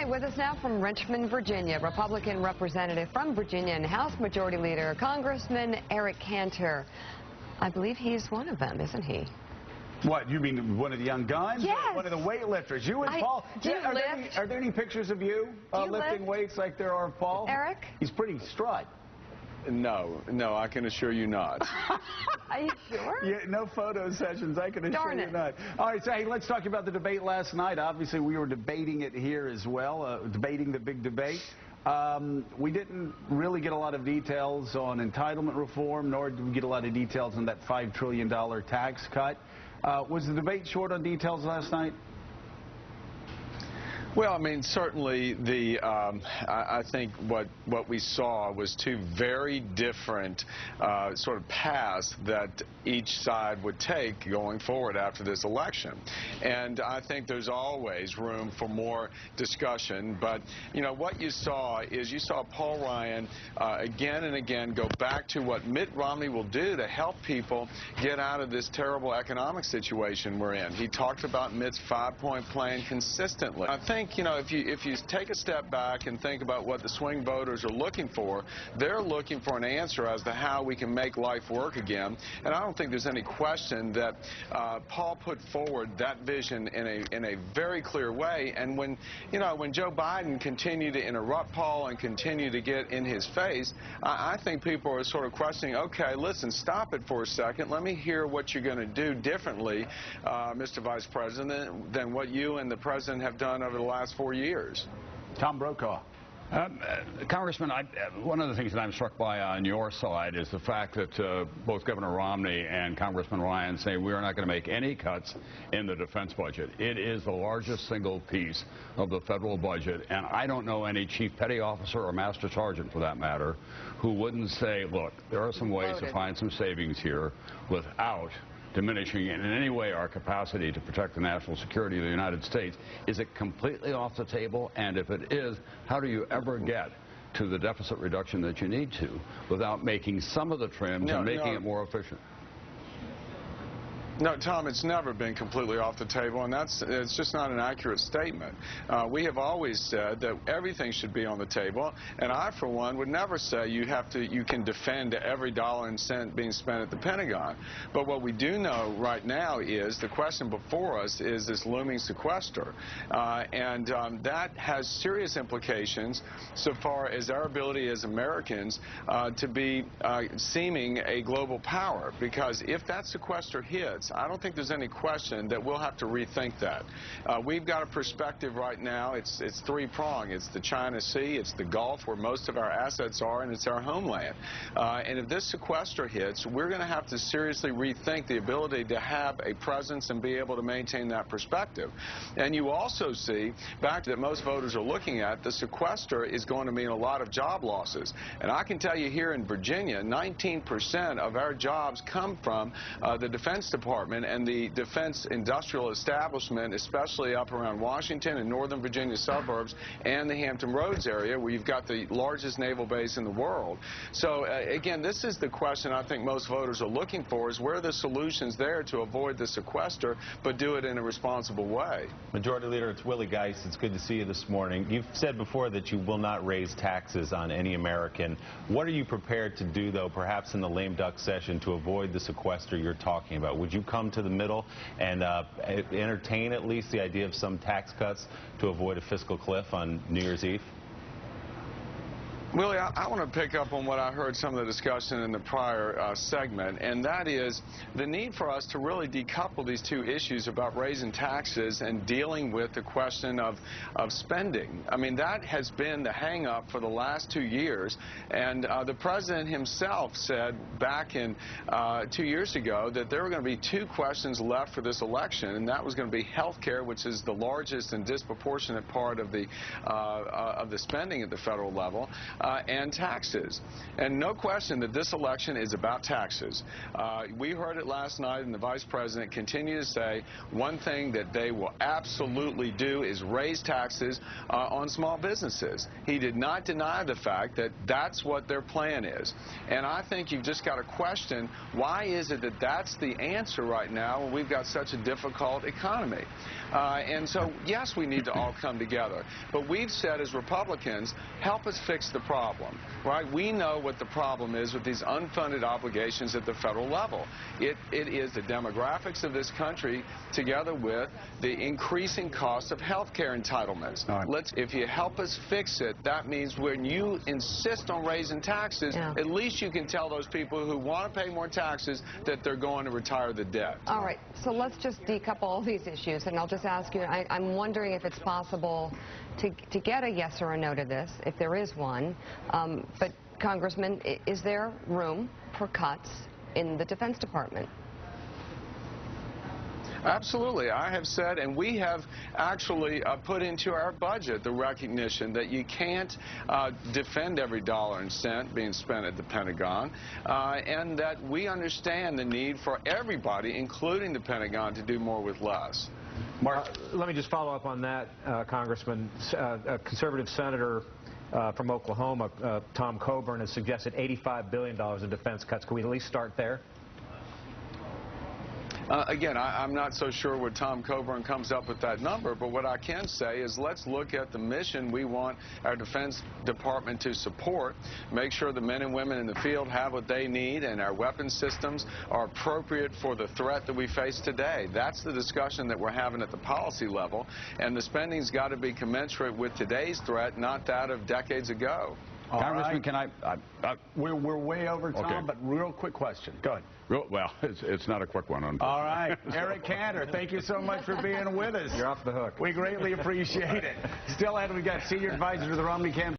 right, with us now from Richmond, Virginia, Republican representative from Virginia and House Majority Leader, Congressman Eric Cantor. I believe he's one of them, isn't he? What, you mean one of the young guns? Yes. One of the weightlifters? You and Paul? Are there any pictures of you lifting weights like there are of Paul? Eric? He's pretty strut. No, I can assure you not. Are you sure? Yeah, no photo sessions, I can assure you not. All right, so hey, let's talk about the debate last night. Obviously, we were debating it here as well, debating the big debate. We didn't really get a lot of details on entitlement reform, nor did we get a lot of details on that $5 trillion tax cut. Was the debate short on details last night? Well, I mean, certainly I think what we saw was two very different sort of paths that each side would take going forward after this election. And I think there's always room for more discussion. But, you know, what you saw is you saw Paul Ryan again and again go back to what Mitt Romney will do to help people get out of this terrible economic situation we're in. He talked about Mitt's 5-point plan consistently. I think, you know, if you take a step back and think about what the swing voters are looking for, they're looking for an answer as to how we can make life work again. And I don't think there's any question that Paul put forward that vision in a very clear way. And when Joe Biden continued to interrupt Paul and continue to get in his face, I think people are sort of questioning, okay, listen, stop it for a second. Let me hear what you're going to do differently, Mr. Vice President, than what you and the President have done over the last 4 years. Tom Brokaw. Congressman, one of the things that I'm struck by on your side is the fact that both Governor Romney and Congressman Ryan say we are not going to make any cuts in the defense budget. It is the largest single piece of the federal budget, and I don't know any chief petty officer or master sergeant, for that matter, who wouldn't say, look, there are some ways to find some savings here without diminishing in any way our capacity to protect the national security of the United States. Is it completely off the table? And if it is, how do you ever get to the deficit reduction that you need to without making some of the trims and making it more efficient? No, Tom, it's never been completely off the table, and it's just not an accurate statement. We have always said that everything should be on the table, and I, for one, would never say you can defend every dollar and cent being spent at the Pentagon. But what we do know right now is the question before us is this looming sequester, and that has serious implications so far as our ability as Americans to be seeming a global power, because if that sequester hits, I don't think there's any question that we'll have to rethink that. We've got a perspective right now. It's three-pronged. It's the China Sea, it's the Gulf, where most of our assets are, and it's our homeland. And if this sequester hits, we're going to have to seriously rethink the ability to have a presence and be able to maintain that perspective. And you also see, back that most voters are looking at, the sequester is going to mean a lot of job losses. And I can tell you here in Virginia, 19% of our jobs come from the Defense Department and the defense industrial establishment, especially up around Washington and northern Virginia suburbs and the Hampton Roads area, where you've got the largest naval base in the world. So again, this is the question I think most voters are looking for, is where are the solutions there to avoid the sequester but do it in a responsible way. Majority Leader, it's Willie Geist. It's good to see you this morning. You've said before that you will not raise taxes on any American. What are you prepared to do, though, perhaps in the lame duck session, to avoid the sequester you're talking about? Would you come to the middle and entertain at least the idea of some tax cuts to avoid a fiscal cliff on New Year's Eve? Willie, I want to pick up on what I heard some of the discussion in the prior segment, and that is the need for us to really decouple these two issues about raising taxes and dealing with the question of spending. I mean, that has been the hang-up for the last 2 years, and the President himself said back in 2 years ago that there were going to be two questions left for this election, and that was going to be health care, which is the largest and disproportionate part of the spending at the federal level, and taxes. And no question that this election is about taxes. We heard it last night, and the Vice President continued to say one thing that they will absolutely do is raise taxes on small businesses. He did not deny the fact that that's what their plan is. And I think you've just got to question, why is it that that's the answer right now when we've got such a difficult economy? And so, yes, we need to all come together. But we've said as Republicans, help us fix the problem, right? We know what the problem is with these unfunded obligations at the federal level. It is the demographics of this country together with the increasing cost of health care entitlements. If you help us fix it, that means when you insist on raising taxes, at least you can tell those people who want to pay more taxes that they're going to retire the debt. All right, so let's just decouple all these issues, and I'll just ask you, I'm wondering if it's possible to get a yes or a no to this, if there is one. But, Congressman, is there room for cuts in the Defense Department? Absolutely. I have said, and we have actually put into our budget the recognition that you can't defend every dollar and cent being spent at the Pentagon, and that we understand the need for everybody, including the Pentagon, to do more with less. Mark, let me just follow up on that, Congressman. A conservative senator from Oklahoma, Tom Coburn, has suggested $85 billion in defense cuts. Can we at least start there? Again, I'm not so sure where Tom Coburn comes up with that number, but what I can say is let's look at the mission we want our Defense Department to support, make sure the men and women in the field have what they need and our weapon systems are appropriate for the threat that we face today. That's the discussion that we're having at the policy level, and the spending's got to be commensurate with today's threat, not that of decades ago. Congressman, can I we're way over time, but real quick question. Go ahead. Well, it's not a quick one. All right. Eric Cantor, thank you so much for being with us. You're off the hook. We greatly appreciate it. Still ahead, we've got Senior Advisor to the Romney campaign.